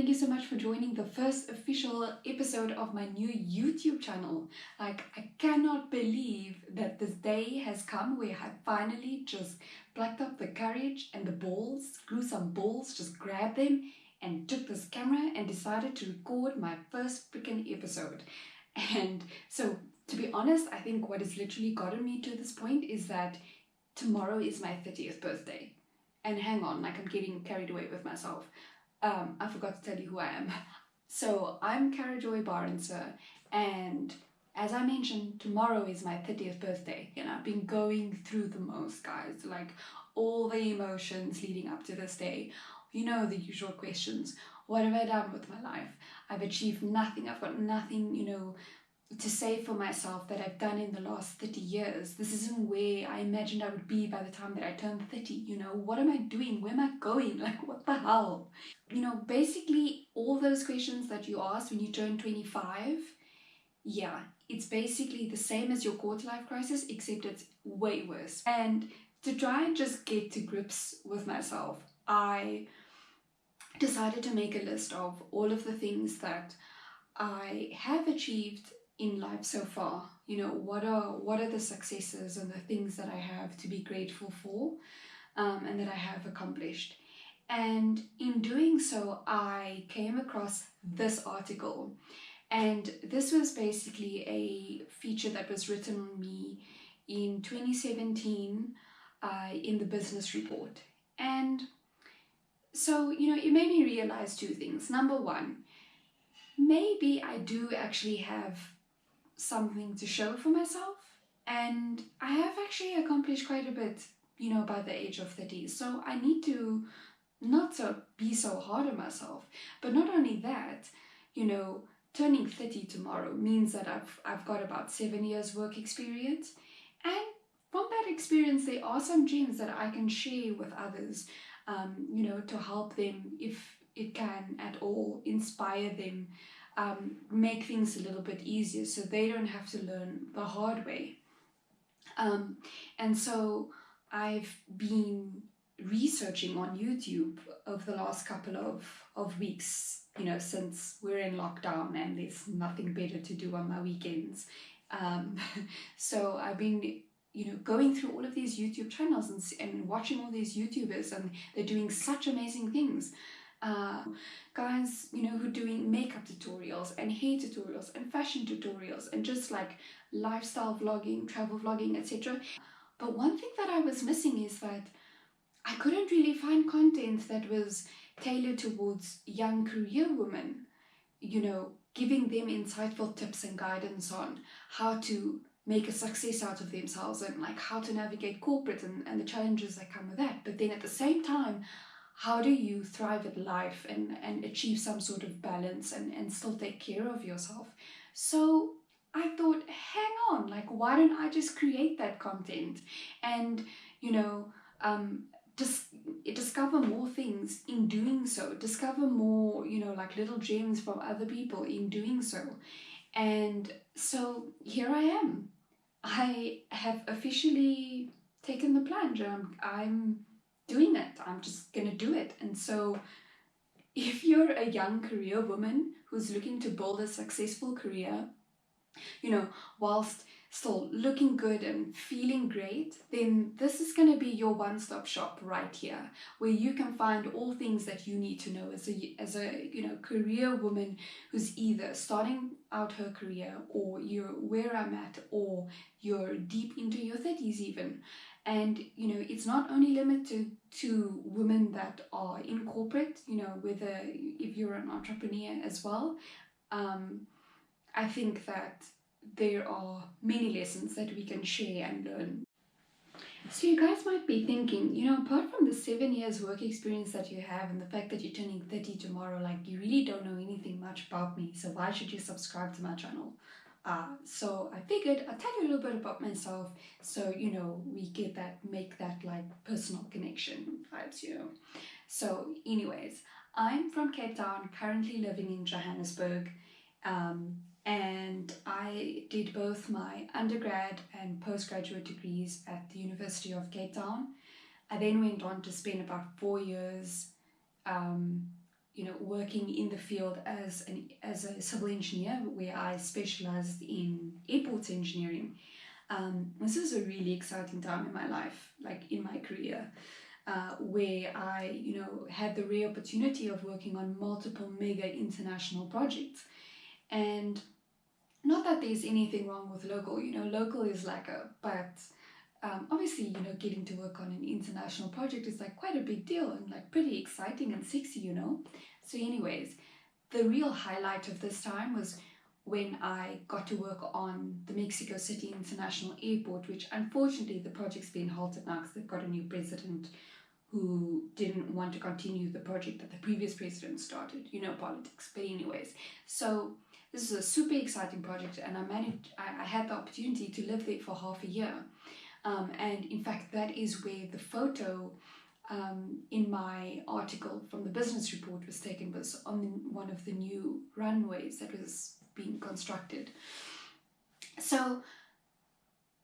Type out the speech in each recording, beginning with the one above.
thank you so much for joining the first official episode of my new YouTube channel. Like, I cannot believe that this day has come where I finally just plucked up the courage and the balls, grew some balls, just grabbed them and took this camera and decided to record my first freaking episode. And so, to be honest, I think what has literally gotten me to this point is that tomorrow is my 30th birthday. And hang on, like I'm getting carried away with myself. I forgot to tell you who I am. So I'm Caro-Joy Barendse, and as I mentioned, tomorrow is my 30th birthday, and I've been going through the most, guys, like all the emotions leading up to this day. You know, the usual questions. What have I done with my life? I've achieved nothing. I've got nothing, to say for myself that I've done in the last 30 years. This isn't where I imagined I would be by the time that I turned 30. What am I doing? Where am I going? Like, what the hell? Basically all those questions that you ask when you turn 25, yeah, it's basically the same as your quarter life crisis, except it's way worse. And to try and just get to grips with myself, I decided to make a list of all of the things that I have achieved in life so far. What are the successes and the things that I have to be grateful for, and that I have accomplished. And in doing so, I came across this article, and this was basically a feature that was written on me in 2017 in the business report. And so, it made me realize two things. Number one, maybe I do actually have something to show for myself, and I have actually accomplished quite a bit, by the age of 30. So I need to not to be so hard on myself. But not only that, turning 30 tomorrow means that I've got about 7 years work experience, and from that experience there are some gems that I can share with others, to help them, if it can at all, inspire them, make things a little bit easier so they don't have to learn the hard way. And so I've been researching on YouTube over the last couple of weeks, since we're in lockdown and there's nothing better to do on my weekends. So I've been going through all of these YouTube channels and watching all these YouTubers, and they're doing such amazing things. Guys, who are doing makeup tutorials and hair tutorials and fashion tutorials and just like lifestyle vlogging, travel vlogging, etc. But one thing that I was missing is that I couldn't really find content that was tailored towards young career women, giving them insightful tips and guidance on how to make a success out of themselves and like how to navigate corporate and the challenges that come with that. But then at the same time, how do you thrive at life and achieve some sort of balance and still take care of yourself? So I thought, hang on, like, why don't I just create that content and, discover more things in doing so, discover more, like little gems from other people in doing so. And so here I am. I have officially taken the plunge. I'm doing it. I'm just gonna do it. And so if you're a young career woman who's looking to build a successful career, whilst still looking good and feeling great, then this is going to be your one-stop shop right here, where you can find all things that you need to know as a career woman who's either starting out her career, or you're where I'm at, or you're deep into your 30s even. And it's not only limited to women that are in corporate, whether if you're an entrepreneur as well. I think that there are many lessons that we can share and learn. So you guys might be thinking, apart from the 7 years work experience that you have and the fact that you're turning 30 tomorrow, like, you really don't know anything much about me, so why should you subscribe to my channel? So I figured I'd tell you a little bit about myself, so we make that like personal connection vibes, So anyways, I'm from Cape Town, currently living in Johannesburg, and I did both my undergrad and postgraduate degrees at the University of Cape Town. I then went on to spend about 4 years working in the field as a civil engineer, where I specialized in airports engineering. This was a really exciting time in my life, like in my career, where I, had the rare opportunity of working on multiple mega international projects. And not that there's anything wrong with local, local is but obviously, getting to work on an international project is like quite a big deal and like pretty exciting and sexy. So anyways, the real highlight of this time was when I got to work on the Mexico City International Airport, which unfortunately the project's been halted now because they've got a new president who didn't want to continue the project that the previous president started, politics. But anyways, so this is a super exciting project, and I had the opportunity to live there for half a year. And in fact, that is where the photo in my article from the business report was taken, was on one of the new runways that was being constructed. So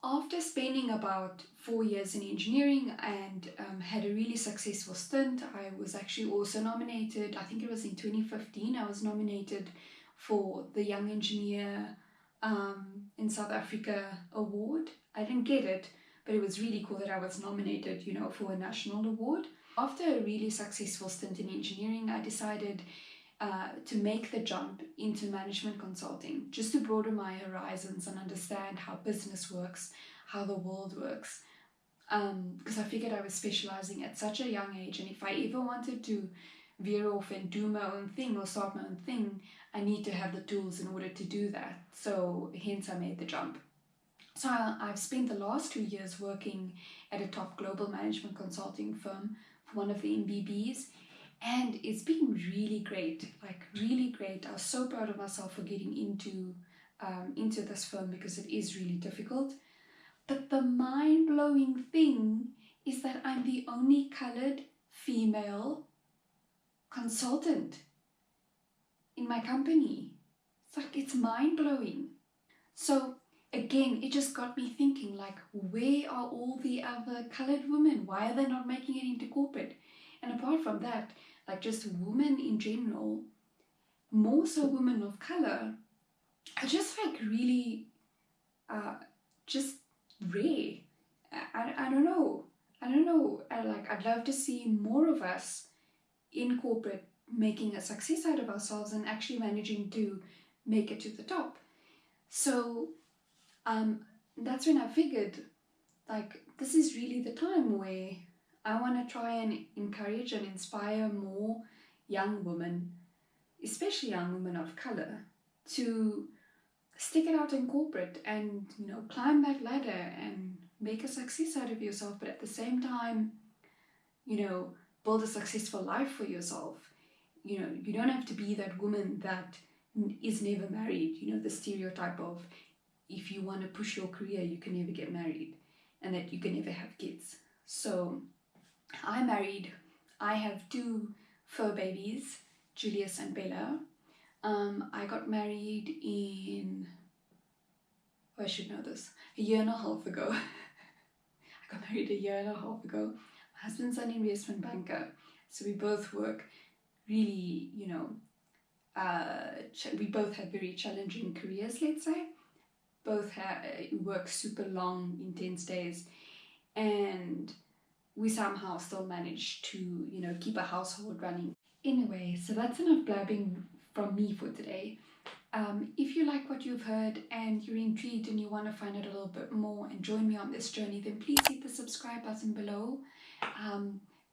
after spending about 4 years in engineering and had a really successful stint, I was actually also nominated, I think it was in 2015, I was nominated for the Young Engineer in South Africa award. I didn't get it, but it was really cool that I was nominated, for a national award. After a really successful stint in engineering, I decided to make the jump into management consulting, just to broaden my horizons and understand how business works, how the world works. Because I figured I was specializing at such a young age, and if I ever wanted to veer off and do my own thing or start my own thing, I need to have the tools in order to do that. So hence I made the jump. So I've spent the last 2 years working at a top global management consulting firm for one of the MBBs, and it's been really great, like really great. I was so proud of myself for getting into this firm, because it is really difficult. But the mind-blowing thing is that I'm the only colored female consultant in my company. It's mind-blowing. So again, it just got me thinking, like, where are all the other colored women? Why are they not making it into corporate? And apart from that, like, just women in general, more so women of color, are just like really just rare. I don't know. I'd love to see more of us in corporate making a success out of ourselves and actually managing to make it to the top. So that's when I figured, like, this is really the time where I want to try and encourage and inspire more young women, especially young women of color, to stick it out in corporate and, climb that ladder and make a success out of yourself, but at the same time, build a successful life for yourself. You don't have to be that woman that is never married, the stereotype of, if you want to push your career, you can never get married and that you can never have kids. So I'm married. I have 2 fur babies, Julius and Bella. I got married I should know this, a year and a half ago. I got married a year and a half ago. My husband's an investment banker, so we both work really, we both have very challenging careers, let's say. Both work super long, intense days, and we somehow still manage to, keep a household running. Anyway, so that's enough blabbing from me for today. If you like what you've heard and you're intrigued and you want to find out a little bit more and join me on this journey, then please hit the subscribe button below.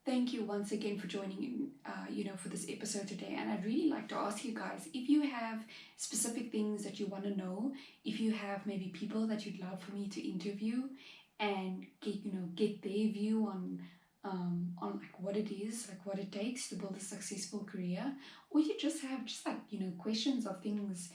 Thank you once again for joining in, for this episode today. And I'd really like to ask you guys, if you have specific things that you want to know, if you have maybe people that you'd love for me to interview and get their view on like what it is, like what it takes to build a successful career, or you just have questions of things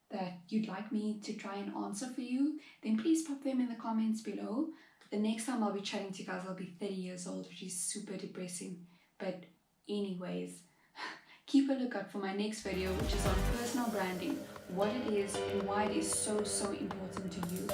that you'd like me to try and answer for you, then please pop them in the comments below. The next time I'll be chatting to you guys, I'll be 30 years old, which is super depressing. But anyways, keep a lookout for my next video, which is on personal branding, what it is and why it is so important to you.